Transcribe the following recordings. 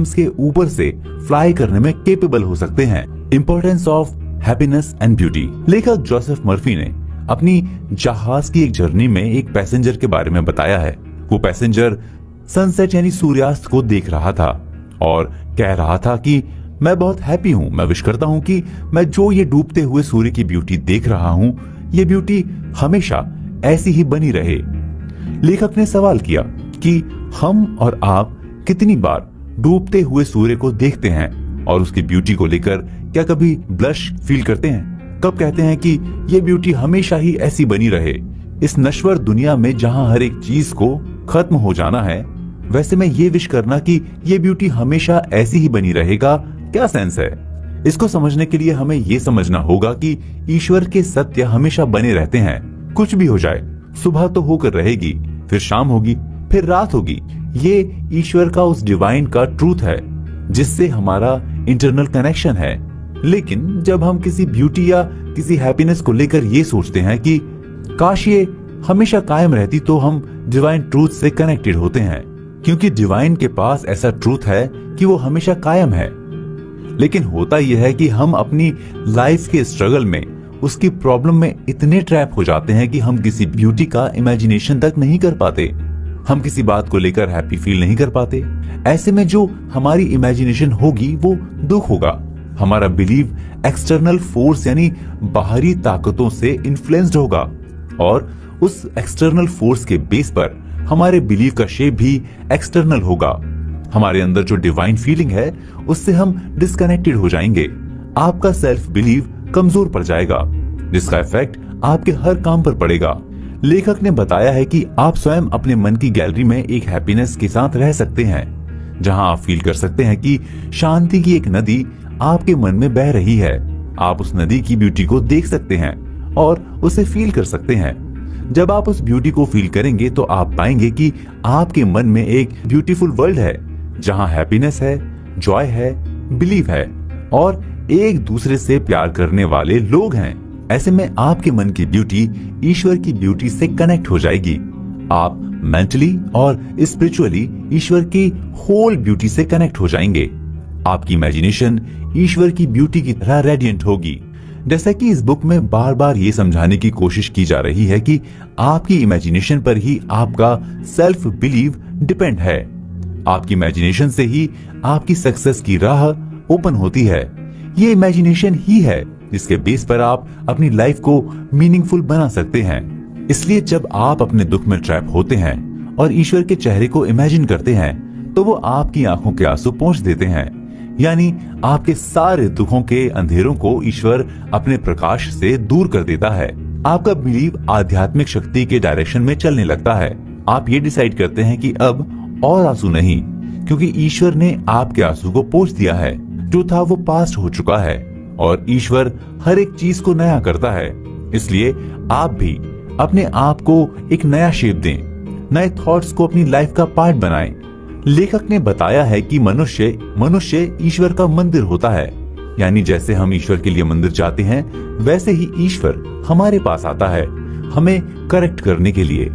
के ऊपर से फ्लाई करने में केपेबल हो सकते हैं। Importance of happiness and beauty. लेखक जोसेफ मर्फी ने अपनी जहाज की एक जर्नी में एक पैसेंजर के बारे में बताया है। वो पैसेंजर सनसेट यानी सूर्यास्त को देख रहा था और कह रहा था कि मैं बहुत हैप्पी हूँ, मैं विश करता हूँ कि मैं जो ये डूबते हुए सूर्य की ब्यूटी देख रहा हूँ, ये ब्यूटी हमेशा ऐसी ही बनी रहे। लेखक ने सवाल किया कि हम और आप कितनी बार डूबते हुए सूर्य को देखते हैं और उसकी ब्यूटी को लेकर क्या कभी ब्लश फील करते हैं? कब कहते हैं कि ये ब्यूटी हमेशा ही ऐसी बनी रहे? इस नश्वर दुनिया में जहां हर एक चीज को खत्म हो जाना है, वैसे में ये विश करना कि ये ब्यूटी हमेशा ऐसी ही बनी रहेगा, क्या सेंस है? इसको समझने के लिए हमें ये समझना होगा कि ईश्वर के सत्य हमेशा बने रहते हैं। कुछ भी हो जाए, सुबह तो होकर रहेगी, फिर शाम होगी, फिर रात होगी। ये ईश्वर का, उस डिवाइन का ट्रूथ है जिससे हमारा इंटरनल कनेक्शन है। लेकिन जब हम किसी ब्यूटी या किसी हैप्पीनेस को लेकर ये सोचते हैं कि काश ये हमेशा कायम रहती, तो हम डिवाइन ट्रूथ से कनेक्टेड होते हैं, क्योंकि डिवाइन के पास ऐसा ट्रूथ है कि वो हमेशा कायम है। लेकिन होता यह है कि हम अपनी लाइफ के स्ट्रगल में, उसकी प्रॉब्लम में इतने ट्रैप हो जाते हैं कि हम किसी ब्यूटी का इमेजिनेशन तक नहीं कर पाते। हम किसी बात को लेकर हैप्पी फील नहीं कर पाते। ऐसे में जो हमारी इमेजिनेशन होगी वो दुख होगा। हमारा बिलीव एक्सटर्नल फोर्स यानी बाहरी ताकतों से इन्फ्लुएंस्ड होगा और उस एक्सटर्नल फोर्स के बेस पर हमारे बिलीव का शेप भी एक्सटर्नल होगा। हमारे अंदर जो डिवाइन फीलिंग है उससे हम डिस्कनेक्टेड हो जाएंगे। आपका सेल्फ बिलीव कमजोर पड़ जाएगा, जिसका इफेक्ट आपके हर काम पर पड़ेगा। लेखक ने बताया है कि आप स्वयं अपने मन की गैलरी में एक हैप्पीनेस के साथ रह सकते हैं, जहां आप फील कर सकते हैं कि शांति की एक नदी आपके मन में बह रही है। आप उस नदी की ब्यूटी को देख सकते हैं और उसे फील कर सकते हैं। जब आप उस ब्यूटी को फील करेंगे तो आप पाएंगे कि आपके मन में एक ब्यूटीफुल वर्ल्ड है, जहां हैप्पीनेस है, जॉय है, बिलीव है और एक दूसरे से प्यार करने वाले लोग हैं। ऐसे में आपके मन की ब्यूटी ईश्वर की ब्यूटी से कनेक्ट हो जाएगी। आप मेंटली और स्पिरिचुअली ईश्वर की होल ब्यूटी से कनेक्ट हो जाएंगे। आपकी इमेजिनेशन ईश्वर की ब्यूटी की तरह रेडिएंट होगी। जैसा कि इस बुक में बार बार ये समझाने की कोशिश की जा रही है कि आपकी इमेजिनेशन पर ही आपका सेल्फ बिलीव डिपेंड है। आपकी इमेजिनेशन से ही आपकी सक्सेस की राह ओपन होती है। ये इमेजिनेशन ही है जिसके बेस पर आप अपनी लाइफ को मीनिंगफुल बना सकते हैं। इसलिए जब आप अपने दुख में ट्रैप होते हैं और ईश्वर के चेहरे को इमेजिन करते हैं, तो वो आपकी आंखों के आंसू पोंछ देते हैं। यानी आपके सारे दुखों के अंधेरों को ईश्वर अपने प्रकाश से दूर कर देता है। आपका बिलीव आध्यात्मिक शक्ति के डायरेक्शन में चलने लगता है। आप ये डिसाइड करते हैं कि अब और आंसू नहीं, क्योंकि ईश्वर ने आपके आंसू को पोंछ दिया है। जो था वो पास्ट हो चुका है और ईश्वर हर एक चीज को नया करता है। इसलिए आप भी अपने आप को एक नया शेप दें, नए थॉट्स को अपनी लाइफ का पार्ट बनाएं। लेखक ने बताया है कि मनुष्य ईश्वर का मंदिर होता है। यानी जैसे हम ईश्वर के लिए मंदिर जाते हैं, वैसे ही ईश्वर हमारे पास आता है, हमें करेक्ट करने के लिए,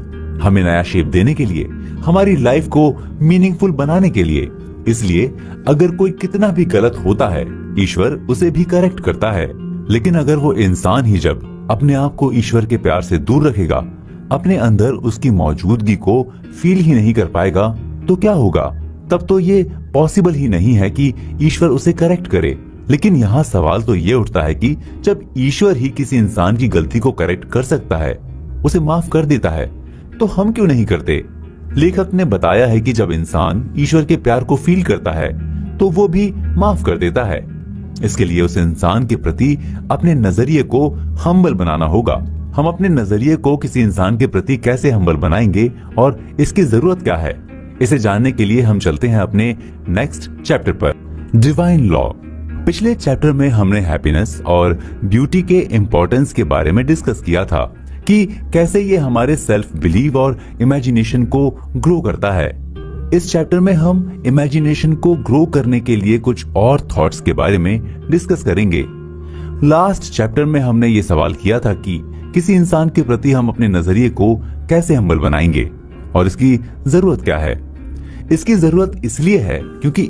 हमें नया शेप देने के लिए, हमारी लाइफ को मीनिंगफुल बनाने के लिए। इसलिए अगर कोई कितना भी गलत होता है, ईश्वर उसे भी करेक्ट करता है। लेकिन अगर वो इंसान ही जब अपने आप को ईश्वर के प्यार से दूर रखेगा, अपने अंदर उसकी मौजूदगी को फील ही नहीं कर पाएगा, तो क्या होगा? तब तो ये पॉसिबल ही नहीं है कि ईश्वर उसे करेक्ट करे। लेकिन यहाँ सवाल तो ये उठता है कि जब ईश्वर ही किसी इंसान की गलती को करेक्ट कर सकता है, उसे माफ कर देता है, तो हम क्यों नहीं करते? लेखक ने बताया है कि जब इंसान ईश्वर के प्यार को फील करता है, तो वो भी माफ कर देता है। इसके लिए उस इंसान के प्रति अपने नजरिए को हम्बल बनाना होगा। हम अपने नजरिए को किसी इंसान के प्रति कैसे हम्बल बनाएंगे और इसकी जरूरत क्या है, इसे जानने के लिए हम चलते हैं अपने नेक्स्ट चैप्टर पर, डिवाइन लॉ। पिछले चैप्टर में हमने हैप्पीनेस और ब्यूटी के इम्पोर्टेंस के बारे में डिस्कस किया था कि कैसे ये हमारे सेल्फ बिलीव और इमेजिनेशन को ग्रो करता है। इस चैप्टर में हम इमेजिनेशन को ग्रो करने के लिए कुछ और थॉट्स के बारे में डिस्कस करेंगे। लास्ट चैप्टर में हमने ये सवाल किया था कि किसी इंसान के प्रति हम अपने नजरिए को कैसे हम्बल बनाएंगे और इसकी जरूरत क्या है। इसकी जरूरत इसलिए है क्योंकि